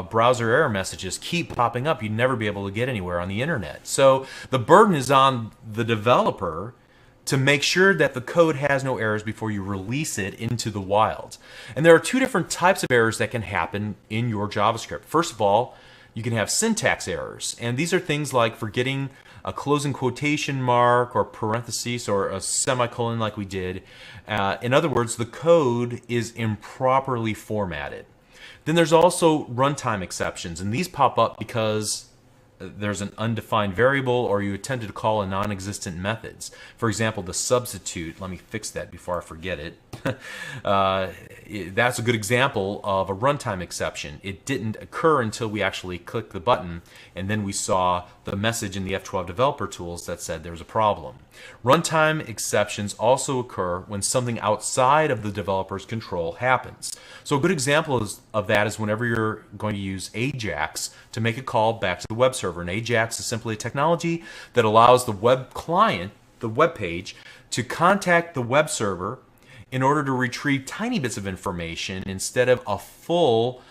browser error messages keep popping up, you'd never be able to get anywhere on the internet. So the burden is on the developer to make sure that the code has no errors before you release it into the wild. And there are two different types of errors that can happen in your JavaScript. First of all, you can have syntax errors, and these are things like forgetting a closing quotation mark or parentheses or a semicolon like we did. In other words, the code is improperly formatted. Then there's also runtime exceptions, and these pop up because there's an undefined variable or you attempted to call a non-existent methods. For example, the substitute, let me fix that before I forget it. That's a good example of a runtime exception. It didn't occur until we actually clicked the button, and then we saw the message in the F12 developer tools that said there's a problem. Runtime exceptions also occur when something outside of the developer's control happens. So a good example of that is whenever you're going to use AJAX to make a call back to the web server. And AJAX is simply a technology that allows the web client, the web page, to contact the web server in order to retrieve tiny bits of information instead of a full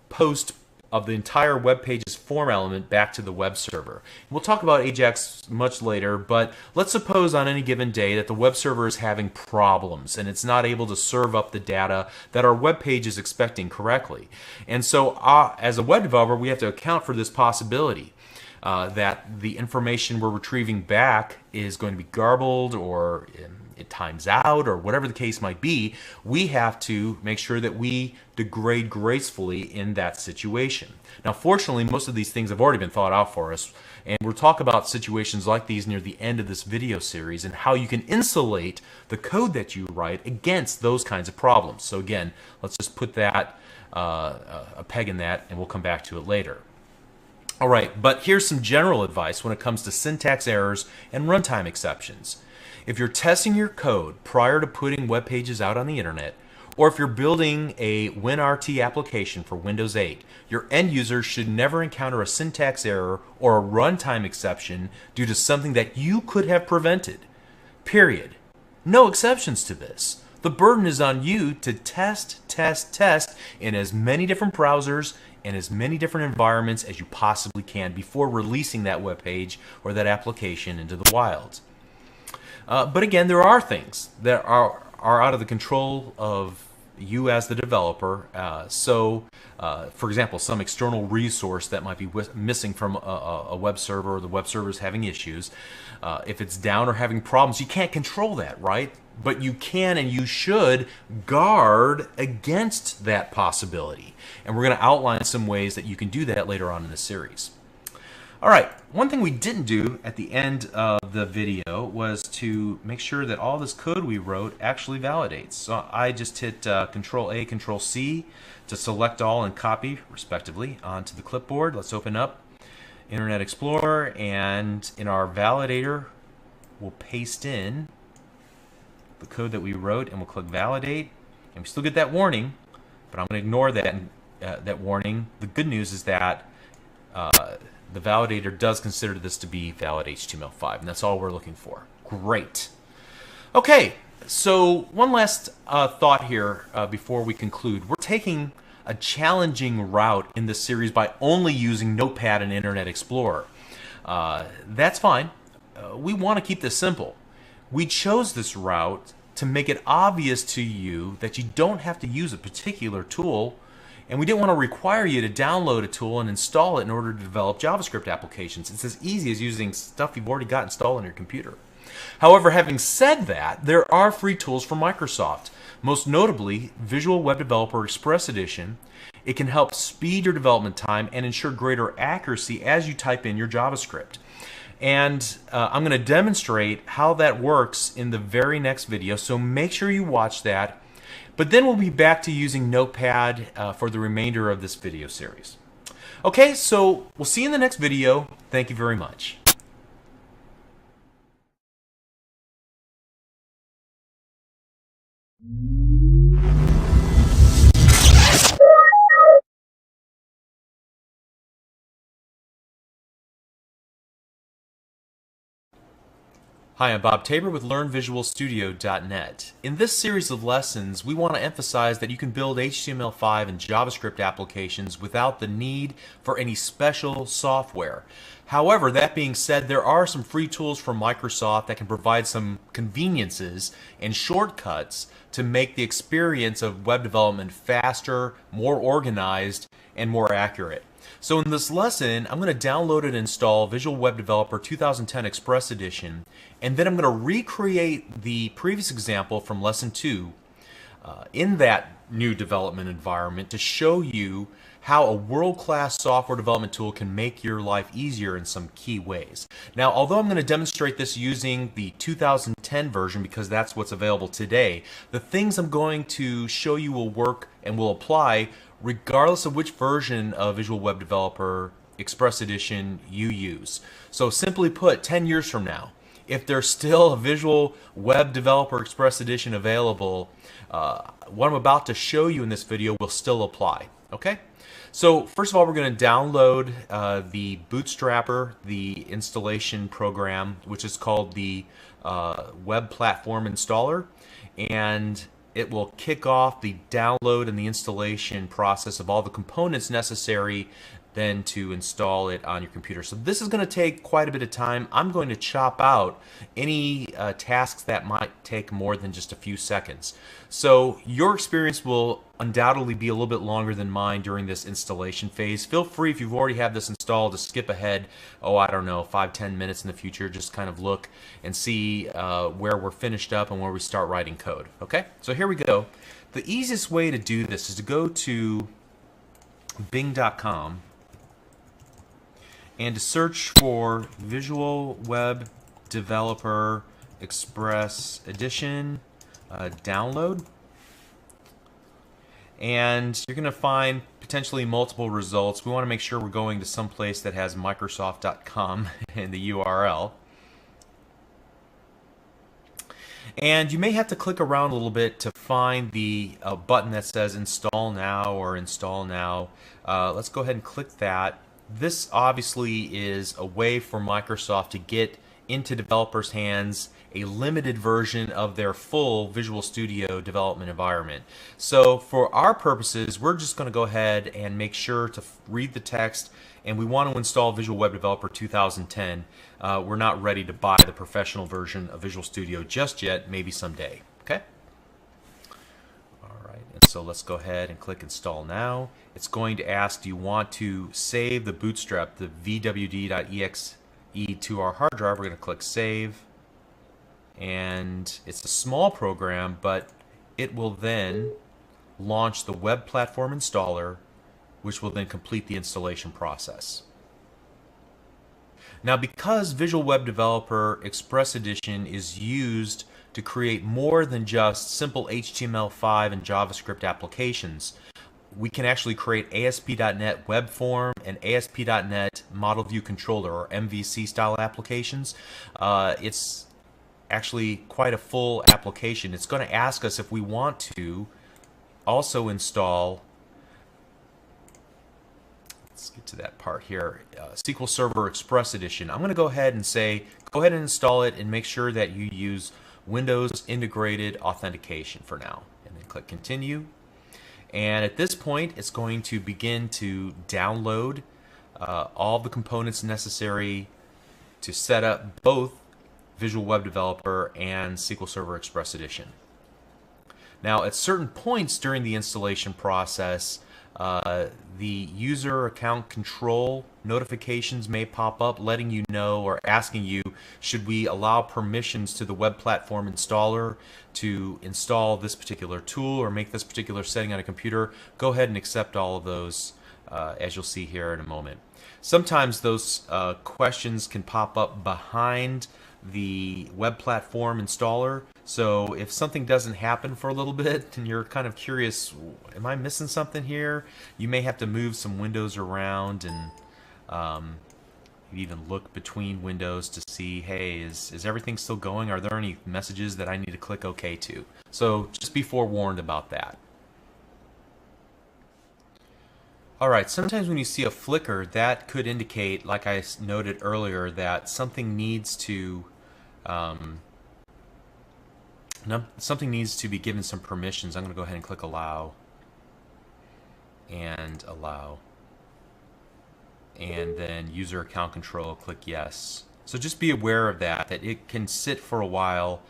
post of the entire web page's form element back to the web server. We'll talk about AJAX much later, but let's suppose on any given day that the web server is having problems and it's not able to serve up the data that our web page is expecting correctly. And so as a web developer, we have to account for this possibility. That the information we're retrieving back is going to be garbled or it times out or whatever the case might be. We have to make sure that we degrade gracefully in that situation. Now, fortunately, most of these things have already been thought out for us, and we'll talk about situations like these near the end of this video series and how you can insulate the code that you write against those kinds of problems. So again, let's just put that a peg in that, and we'll come back to it later. All right, but here's some general advice when it comes to syntax errors and runtime exceptions. If you're testing your code prior to putting web pages out on the internet, or if you're building a WinRT application for Windows 8, your end users should never encounter a syntax error or a runtime exception due to something that you could have prevented. Period. No exceptions to this. The burden is on you to test in as many different browsers and as many different environments as you possibly can before releasing that web page or that application into the wild. But again, there are things that are out of the control of you as the developer. For example, some external resource that might be missing from a web server, or the web server is having issues. If it's down or having problems, you can't control that, right? But you can and you should guard against that possibility. And we're going to outline some ways that you can do that later on in the series. All right, one thing we didn't do at the end of the video was to make sure that all this code we wrote actually validates. So I just hit Control A, Control C to select all and copy, respectively, onto the clipboard. Let's open up Internet Explorer, and in our validator, we'll paste in the code that we wrote, and we'll click Validate. And we still get that warning, but I'm going to ignore that warning. The good news is that the validator does consider this to be valid HTML5, and that's all we're looking for. Great. Okay, so one last thought here before we conclude. We're taking a challenging route in this series by only using Notepad and Internet Explorer. That's fine. We want to keep this simple. We chose this route to make it obvious to you that you don't have to use a particular tool, and we didn't want to require you to download a tool and install it in order to develop JavaScript applications. It's as easy as using stuff you've already got installed on your computer. However, having said that, there are free tools from Microsoft, most notably Visual Web Developer Express Edition. It can help speed your development time and ensure greater accuracy as you type in your JavaScript. And I'm going to demonstrate how that works in the very next video, so make sure you watch that. But then we'll be back to using Notepad for the remainder of this video series. Okay, so we'll see you in the next video. Thank you very much. Hi, I'm Bob Tabor with LearnVisualStudio.net. In this series of lessons, we want to emphasize that you can build HTML5 and JavaScript applications without the need for any special software. However, that being said, there are some free tools from Microsoft that can provide some conveniences and shortcuts to make the experience of web development faster, more organized, and more accurate. So in this lesson, I'm going to download and install Visual Web Developer 2010 Express Edition, and then I'm going to recreate the previous example from Lesson 2 in that new development environment to show you how a world-class software development tool can make your life easier in some key ways. Now, although I'm going to demonstrate this using the 2010 version because that's what's available today, the things I'm going to show you will work and will apply regardless of which version of Visual Web Developer Express Edition you use. So simply put, 10 years from now, if there's still a Visual Web Developer Express Edition available, what I'm about to show you in this video will still apply. Okay? So first of all, we're going to download the Bootstrapper, the installation program, which is called the Web Platform Installer, and it will kick off the download and the installation process of all the components necessary then to install it on your computer. So this is going to take quite a bit of time. I'm going to chop out any tasks that might take more than just a few seconds. So your experience will undoubtedly be a little bit longer than mine during this installation phase. Feel free, if you've already had this installed, to skip ahead, I don't know, 5-10 minutes in the future. Just kind of look and see where we're finished up and where we start writing code. Okay, so here we go. The easiest way to do this is to go to bing.com and to search for Visual Web Developer Express Edition download. And you're going to find potentially multiple results. We want to make sure we're going to some place that has Microsoft.com in the URL. And you may have to click around a little bit to find the button that says Install Now or Install Now. Let's go ahead and click that. This obviously is a way for Microsoft to get into developers' hands a limited version of their full Visual Studio development environment. So for our purposes, we're just going to go ahead and make sure to read the text, and we want to install Visual Web Developer 2010. We're not ready to buy the professional version of Visual Studio just yet, maybe someday. Okay? And so let's go ahead and click Install Now. It's going to ask, do you want to save the bootstrap, the vwd.exe to our hard drive? We're going to click Save. And it's a small program, but it will then launch the Web Platform Installer, which will then complete the installation process. Now, because Visual Web Developer Express Edition is used to create more than just simple HTML5 and JavaScript applications, we can actually create ASP.NET Web Form and ASP.NET Model View Controller, or MVC style applications. It's actually quite a full application. It's going to ask us if we want to also install, let's get to that part here, SQL Server Express Edition. I'm going to go ahead and say, go ahead and install it and make sure that you use Windows Integrated Authentication for now. And then click Continue. And at this point, it's going to begin to download all the components necessary to set up both Visual Web Developer and SQL Server Express Edition. Now, at certain points during the installation process, the user account control notifications may pop up letting you know or asking you, should we allow permissions to the web platform installer to install this particular tool or make this particular setting on a computer? Go ahead and accept all of those, as you'll see here in a moment. Sometimes those questions can pop up behind the web platform installer. So if something doesn't happen for a little bit and you're kind of curious, am I missing something here? You may have to move some windows around and even look between windows to see, hey, is everything still going? Are there any messages that I need to click OK to? So just be forewarned about that. Alright, sometimes when you see a flicker, that could indicate, like I noted earlier, that something needs to Something needs to be given some permissions. I'm going to go ahead and click allow and allow. And then user account control, click yes. So just be aware of that it can sit for a while.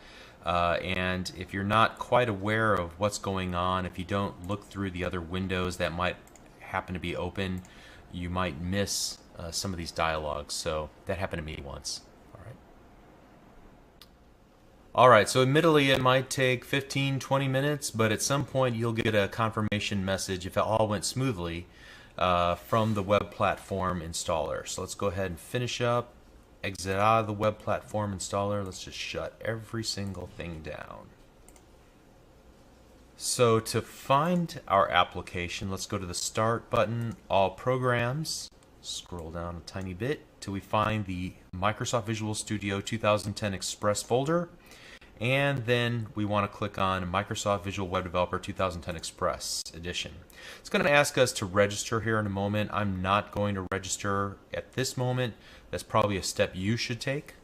And if you're not quite aware of what's going on, if you don't look through the other windows that might happen to be open, you might miss some of these dialogues. So that happened to me once. All right, so admittedly it might take 15-20 minutes, but at some point you'll get a confirmation message if it all went smoothly from the web platform installer. So let's go ahead and finish up, exit out of the web platform installer. Let's just shut every single thing down. So to find our application, let's go to the Start button, All Programs, scroll down a tiny bit till we find the Microsoft Visual Studio 2010 Express folder. And then we want to click on Microsoft Visual Web Developer 2010 Express Edition. It's going to ask us to register here in a moment. I'm not going to register at this moment. That's probably a step you should take.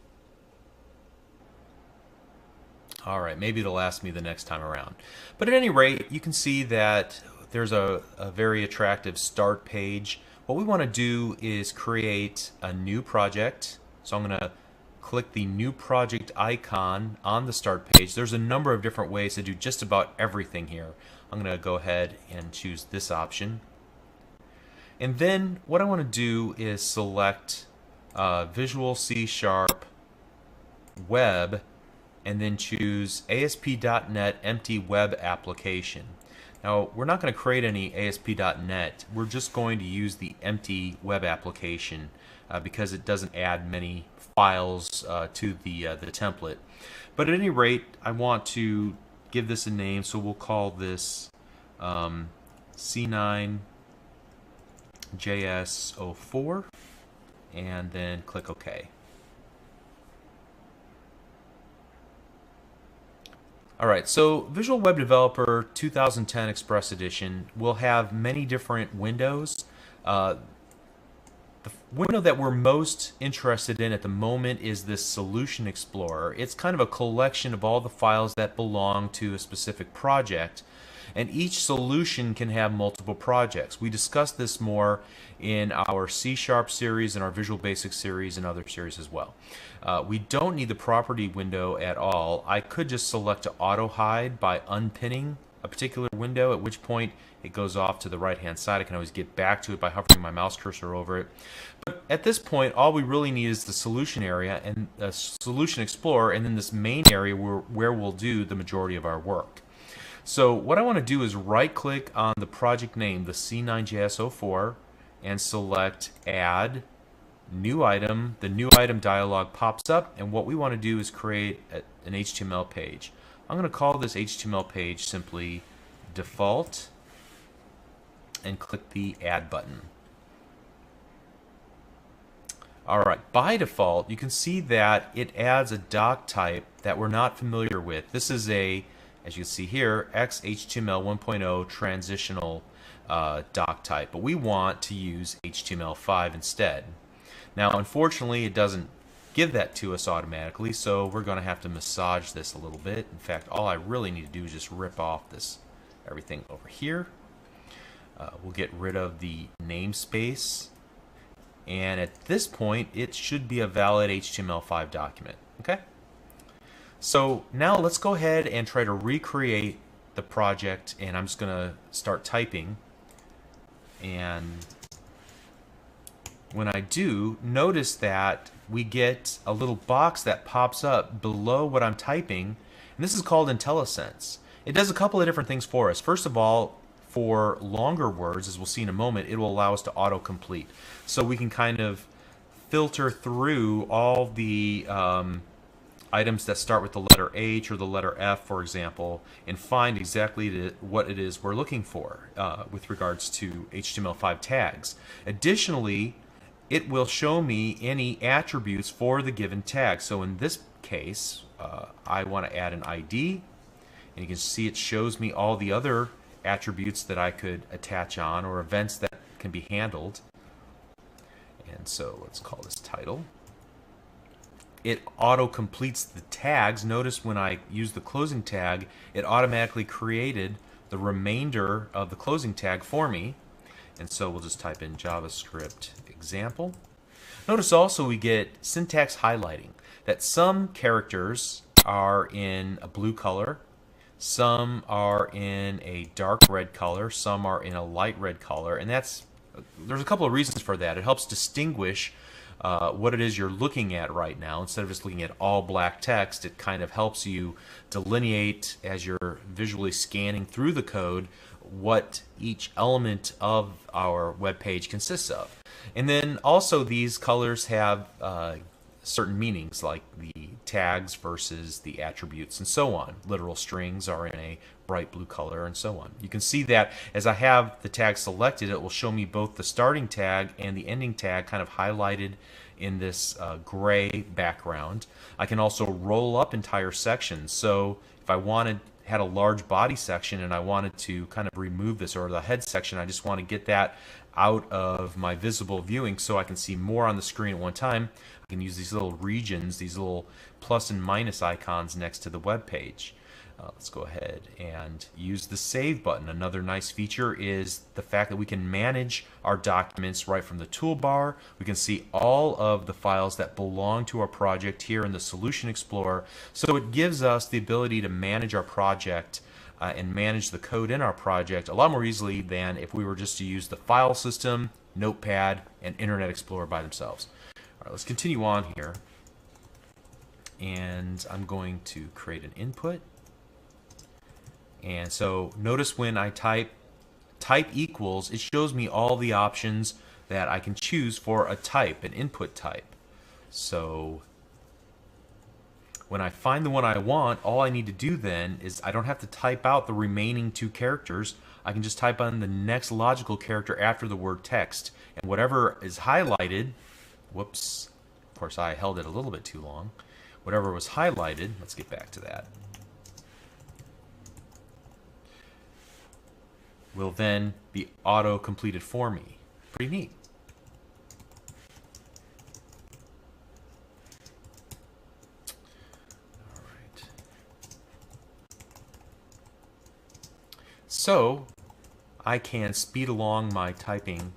All right, maybe it'll ask me the next time around. But at any rate, you can see that there's a very attractive start page. What we want to do is create a new project. So I'm going to click the new project icon on the start page. There's a number of different ways to do just about everything here. I'm going to go ahead and choose this option. And then what I want to do is select Visual C# Web and then choose ASP.NET Empty Web Application. Now, we're not going to create any ASP.NET. We're just going to use the empty web application because it doesn't add many files to the template. But at any rate, I want to give this a name, so we'll call this C9JS04 and then click OK. Alright, so Visual Web Developer 2010 Express Edition will have many different windows. The window that we're most interested in at the moment is this Solution Explorer. It's kind of a collection of all the files that belong to a specific project, and each solution can have multiple projects. We discussed this more in our C# series and our Visual Basic series and other series as well. We don't need the property window at all. I could just select to auto hide by unpinning a particular window, at which point it goes off to the right hand side. I can always get back to it by hovering my mouse cursor over it. But at this point, all we really need is the solution area and the Solution Explorer, and then this main area where we'll do the majority of our work. So what I want to do is right click on the project name, the C9JS04, and select Add New Item. The New Item dialog pops up, and what we want to do is create an HTML page. I'm going to call this HTML page simply Default and click the Add button. Alright, by default, you can see that it adds a doc type that we're not familiar with. This is a, as you can see here, XHTML 1.0 transitional doc type, but we want to use HTML5 instead. Now, unfortunately, it doesn't give that to us automatically, so we're going to have to massage this a little bit. In fact, all I really need to do is just rip off everything over here. We'll get rid of the namespace, and at this point, it should be a valid HTML5 document. Okay? So now let's go ahead and try to recreate the project, and I'm just going to start typing. And when I do, notice that we get a little box that pops up below what I'm typing, and this is called IntelliSense. It does a couple of different things for us. First of all, for longer words, as we'll see in a moment, it will allow us to autocomplete. So we can kind of filter through all the items that start with the letter H or the letter F, for example, and find exactly what it is we're looking for with regards to HTML5 tags. Additionally, it will show me any attributes for the given tag. So in this case, I want to add an ID, and you can see it shows me all the other attributes that I could attach on, or events that can be handled. And so let's call this title. it auto completes the tags. Notice when I use the closing tag, it automatically created the remainder of the closing tag for me. And so we'll just type in JavaScript example. Notice also we get syntax highlighting, that some characters are in a blue color, some are in a dark red color, some are in a light red color, and there's a couple of reasons for that. It helps distinguish what it is you're looking at right now. Instead of just looking at all black text, it kind of helps you delineate, as you're visually scanning through the code, what each element of our web page consists of. And then also these colors have certain meanings, like the tags versus the attributes and so on. Literal strings are in a bright blue color and so on. You can see that as I have the tag selected, it will show me both the starting tag and the ending tag kind of highlighted in this gray background. I can also roll up entire sections. So if I had a large body section and I wanted to kind of remove this, or the head section, I just want to get that out of my visible viewing so I can see more on the screen at one time, I can use these little regions, these little plus and minus icons next to the web page. Let's go ahead and use the Save button. Another nice feature is the fact that we can manage our documents right from the toolbar. We can see all of the files that belong to our project here in the Solution Explorer. So it gives us the ability to manage our project and manage the code in our project a lot more easily than if we were just to use the file system, Notepad, and Internet Explorer by themselves. All right, let's continue on here. And I'm going to create an input. And so notice when I type equals, it shows me all the options that I can choose for a type, an input type. So when I find the one I want, all I need to do then is I don't have to type out the remaining two characters. I can just type on the next logical character after the word text. And whatever is highlighted, whoops, of course I held it a little bit too long. Whatever was highlighted, let's get back to that, will then be auto-completed for me. Pretty neat. All right. So I can speed along my typing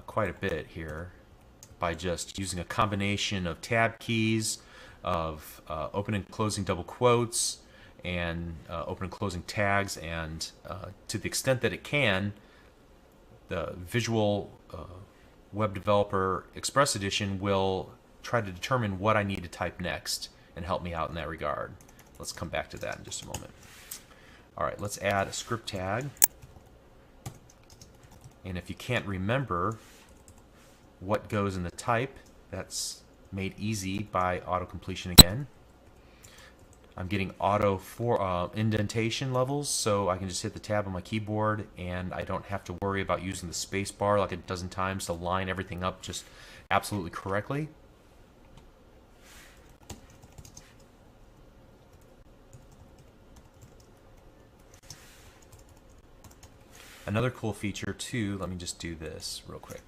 quite a bit here by just using a combination of tab keys, of open and closing double quotes, and open and closing tags, and to the extent that it can, the Visual Web Developer Express Edition will try to determine what I need to type next and help me out in that regard. Let's come back to that in just a moment. All right, let's add a script tag. And if you can't remember what goes in the type, that's made easy by auto-completion again. I'm getting auto for indentation levels, so I can just hit the tab on my keyboard and I don't have to worry about using the space bar like a dozen times to line everything up just absolutely correctly. Another cool feature too, let me just do this real quick.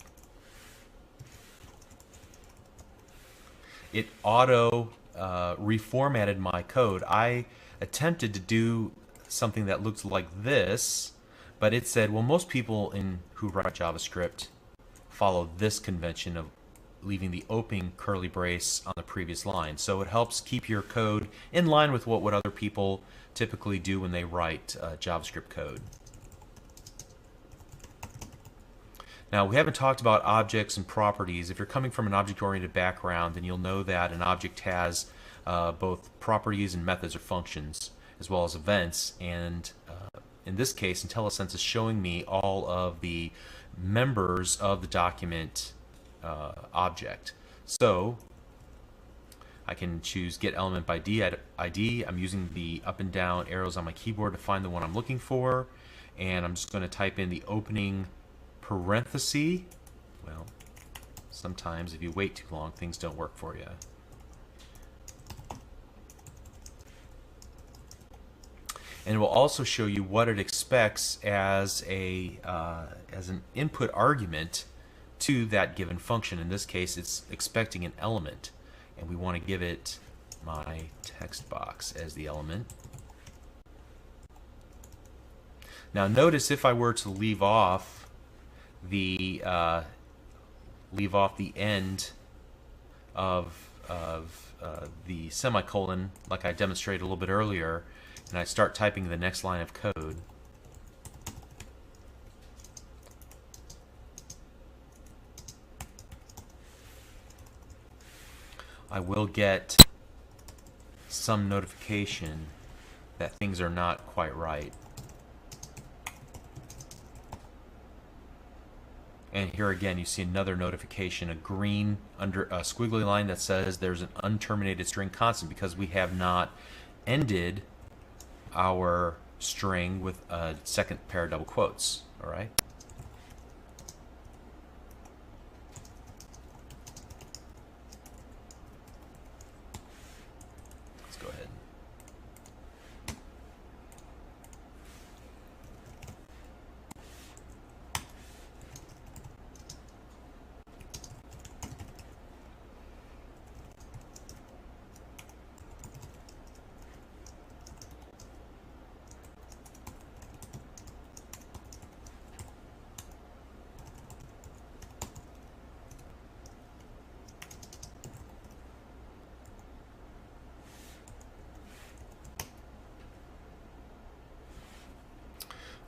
It auto reformatted my code. I attempted to do something that looked like this, but it said, well, most people who write JavaScript follow this convention of leaving the opening curly brace on the previous line. So it helps keep your code in line with what other people typically do when they write JavaScript code. Now, we haven't talked about objects and properties. If you're coming from an object-oriented background, then you'll know that an object has both properties and methods or functions, as well as events. And in this case, IntelliSense is showing me all of the members of the document object. So I can choose Get Element by ID. I'm using the up and down arrows on my keyboard to find the one I'm looking for. And I'm just going to type in the opening parenthesis. Well, sometimes if you wait too long, things don't work for you. And it will also show you what it expects as an input argument to that given function. In this case, it's expecting an element, and we want to give it my text box as the element. Now notice if I were to leave off the end of the semicolon, like I demonstrated a little bit earlier, and I start typing the next line of code, I will get some notification that things are not quite right. And here again, you see another notification, a green under a squiggly line that says there's an unterminated string constant, because we have not ended our string with a second pair of double quotes. All right. Let's go ahead.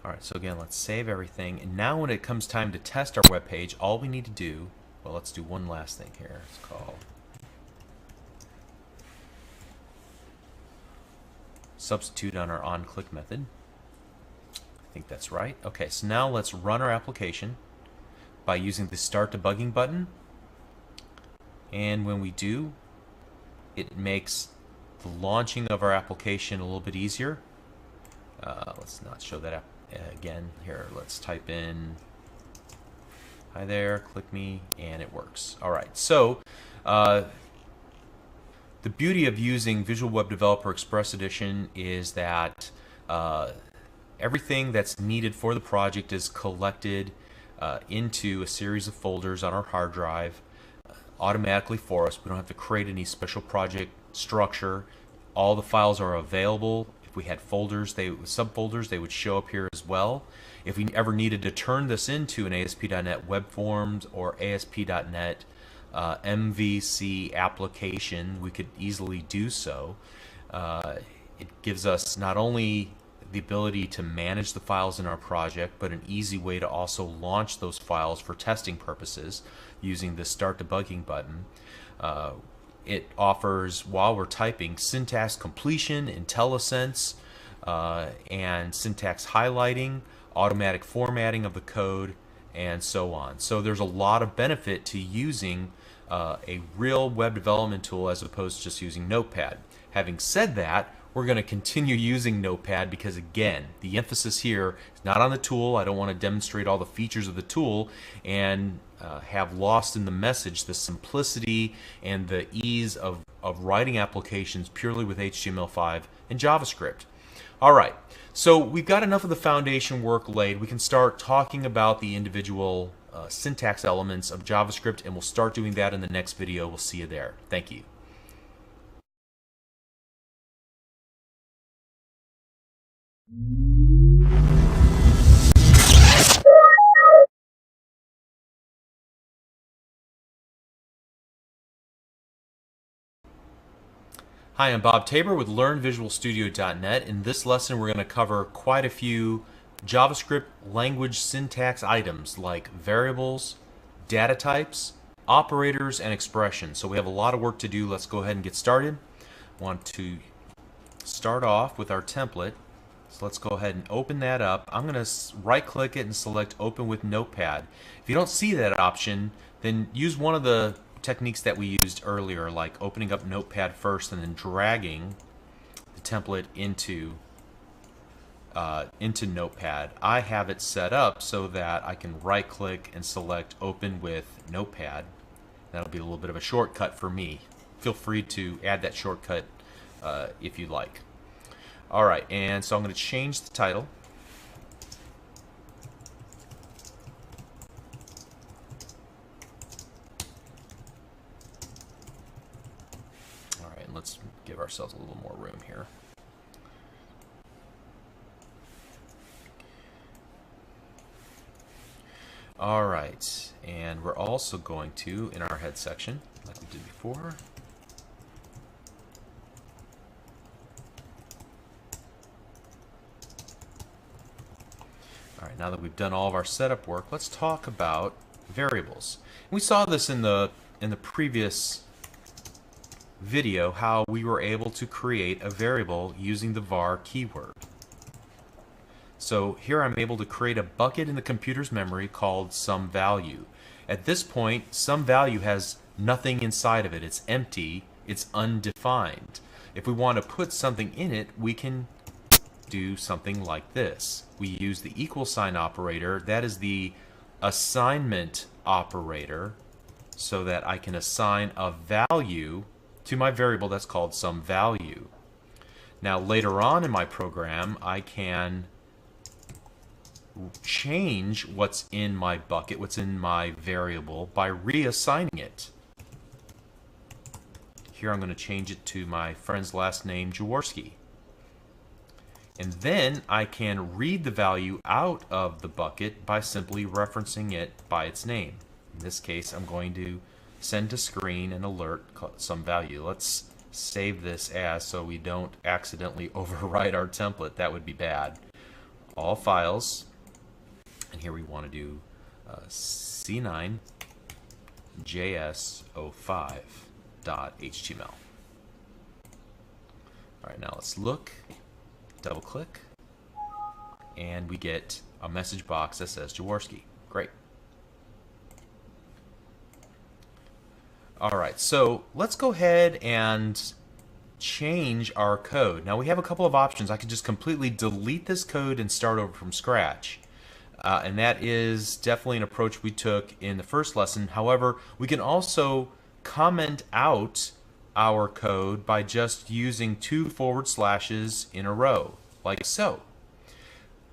Alright, so again, let's save everything. And now when it comes time to test our web page, all we need to do, well, let's do one last thing here. It's called substitute on our onClick method. I think that's right. Okay, so now let's run our application by using the Start Debugging button. And when we do, it makes the launching of our application a little bit easier. Let's not show that again. Here, let's type in hi there, click me, and it works. All right, so the beauty of using Visual Web Developer Express Edition is that everything that's needed for the project is collected into a series of folders on our hard drive automatically for us. We don't have to create any special project structure. All the files are available. If we had folders, subfolders, they would show up here as well. If we ever needed to turn this into an ASP.NET Web Forms or ASP.NET MVC application, we could easily do so. It gives us not only the ability to manage the files in our project, but an easy way to also launch those files for testing purposes using the Start Debugging button. It offers, while we're typing, syntax completion, IntelliSense, and syntax highlighting, automatic formatting of the code, and so on. So there's a lot of benefit to using a real web development tool as opposed to just using Notepad. Having said that, we're going to continue using Notepad because, again, the emphasis here is not on the tool. I don't want to demonstrate all the features of the tool and have lost in the message the simplicity and the ease of writing applications purely with HTML5 and JavaScript. All right, so we've got enough of the foundation work laid. We can start talking about the individual syntax elements of JavaScript, and we'll start doing that in the next video. We'll see you there. Thank you. Hi, I'm Bob Tabor with LearnVisualStudio.net. In this lesson, we're going to cover quite a few JavaScript language syntax items like variables, data types, operators, and expressions. So we have a lot of work to do. Let's go ahead and get started. I want to start off with our template. So let's go ahead and open that up. I'm going to right-click it and select Open with Notepad. If you don't see that option, then use one of the techniques that we used earlier, like opening up Notepad first and then dragging the template into Notepad. I have it set up so that I can right-click and select Open with Notepad. That'll be a little bit of a shortcut for me. Feel free to add that shortcut if you like. All right, and so I'm going to change the title. let's give ourselves a little more room here. All right, and we're also going to, in our head section, like we did before, all right, now that we've done all of our setup work, let's talk about variables. We saw this in the previous video, how we were able to create a variable using the var keyword. So here I'm able to create a bucket in the computer's memory called some value. At this point, some value has nothing inside of it. It's empty. It's undefined. If we want to put something in it, we can do something like this. We use the equal sign operator. That is the assignment operator, so that I can assign a value to my variable that's called some value. Now later on in my program, I can change what's in my bucket, what's in my variable, by reassigning it. Here I'm going to change it to my friend's last name, Jaworski. And then I can read the value out of the bucket by simply referencing it by its name. In this case, I'm going to send to screen an alert some value. Let's save this as, so we don't accidentally overwrite our template. That would be bad. All files. And here we want to do C9 JS05.html. All right, now let's look, double click, and we get a message box that says Jaworski. Great. All right, so let's go ahead and change our code. Now we have a couple of options. I could just completely delete this code and start over from scratch. And that is definitely an approach we took in the first lesson. However, we can also comment out our code by just using 2 forward slashes in a row, like so.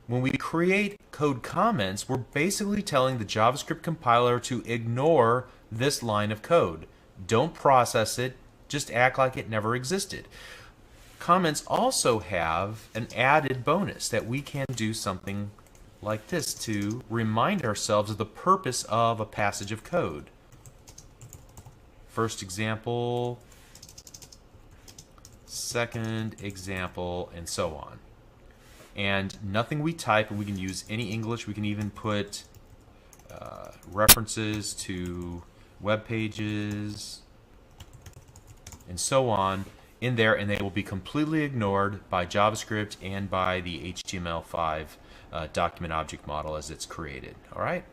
When we create code comments, we're basically telling the JavaScript compiler to ignore this line of code. Don't process it, just act like it never existed. Comments also have an added bonus that we can do something like this to remind ourselves of the purpose of a passage of code. First example, second example, and so on. And nothing we type, and we can use any English. We can even put references to web pages and so on in there, and they will be completely ignored by JavaScript and by the HTML5 document object model as it's created. All right.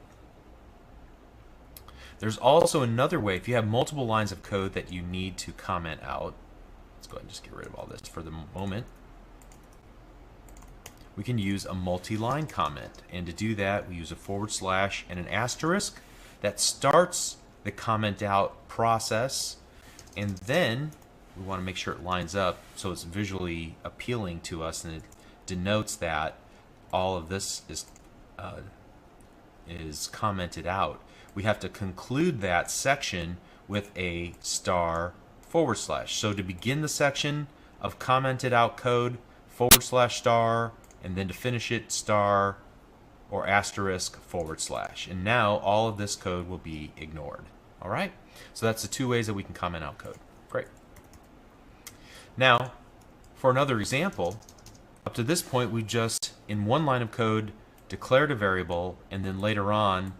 There's also another way. If you have multiple lines of code that you need to comment out, let's go ahead and just get rid of all this for the moment. We can use a multi-line comment, and to do that we use a forward slash and an asterisk that starts the comment out process, and then we want to make sure it lines up so it's visually appealing to us, and it denotes that all of this is commented out. We have to conclude that section with a star forward slash. So to begin the section of commented out code, forward slash star, and then to finish it, star or asterisk forward slash. And now all of this code will be ignored. All right? So that's the 2 ways that we can comment out code. Great. Now, for another example, up to this point we just, in one line of code, declared a variable and then later on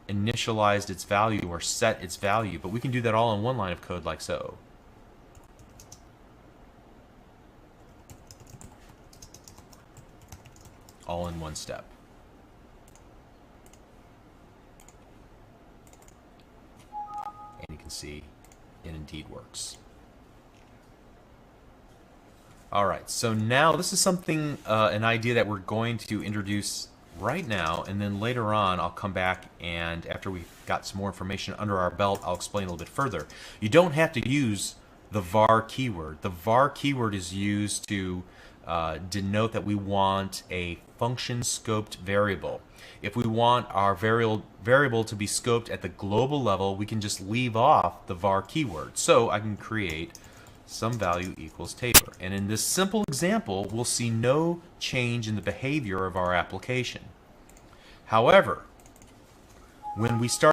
initialized its value or set its value. But we can do that all in one line of code like so. All in one step. And you can see it indeed works. All right, so now this is something, an idea that we're going to introduce right now, and then later on I'll come back, and after we've got some more information under our belt, I'll explain a little bit further. You don't have to use the var keyword. The var keyword is used to denote that we want a function scoped variable. If we want our variable to be scoped at the global level, we can just leave off the var keyword. So I can create some value equals taper. And in this simple example, we'll see no change in the behavior of our application. However, when we start